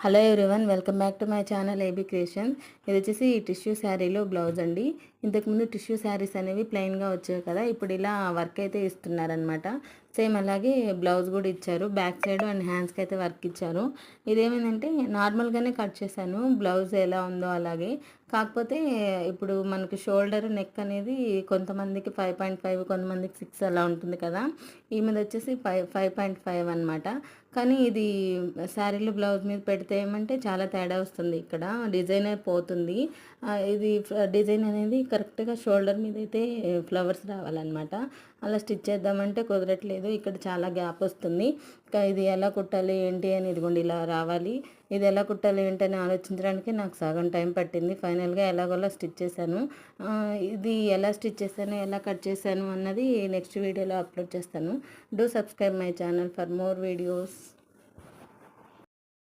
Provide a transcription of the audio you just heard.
Hello everyone, welcome back to my channel AB creation. ఇది వచ్చేసి tissue శారీలో blouse అండి. ఇంతకుముందు టిష్యూ శారీస్ అనేవి ప్లెయిన్గా వచ్చాయి కదా, ఇప్పుడు ఇలా వర్క్ అయితే ఇస్తున్నారనమాట. సేమ్ అలాగే బ్లౌజ్ కూడా ఇచ్చారు. బ్యాక్ సైడ్ అండ్ హ్యాండ్స్కి అయితే వర్క్ ఇచ్చారు. ఇదేమైందంటే నార్మల్గానే కట్ చేశాను, బ్లౌజ్ ఎలా ఉందో అలాగే. కాకపోతే ఇప్పుడు మనకి షోల్డర్ నెక్ అనేది కొంతమందికి 5.5, కొంతమందికి 6 అలా ఉంటుంది కదా. ఈమెది వచ్చేసి 5.5 అనమాట. కానీ ఇది శారీలో బ్లౌజ్ మీద పెడితే ఏమంటే చాలా తేడా వస్తుంది. ఇక్కడ డిజైన్ పోతుంది. ఇది డిజైన్ అనేది కరెక్ట్గా షోల్డర్ మీద అయితే ఫ్లవర్స్ రావాలన్నమాట. అలా స్టిచ్ చేద్దామంటే కుదరట్లేదు. ఇక్కడ చాలా గ్యాప్ వస్తుంది. ఇంకా ఇది ఎలా కుట్టాలి ఏంటి అని, ఇదిగోండి ఇలా రావాలి. ఇది ఎలా కుట్టాలి ఏంటని ఆలోచించడానికి నాకు సగం టైం పట్టింది. ఫైనల్గా ఎలాగోలా స్టిచ్ చేశాను. ఇది ఎలా స్టిచ్ చేశాను, ఎలా కట్ చేశాను అన్నది నెక్స్ట్ వీడియోలో అప్లోడ్ చేస్తాను. Do subscribe my channel for more videos.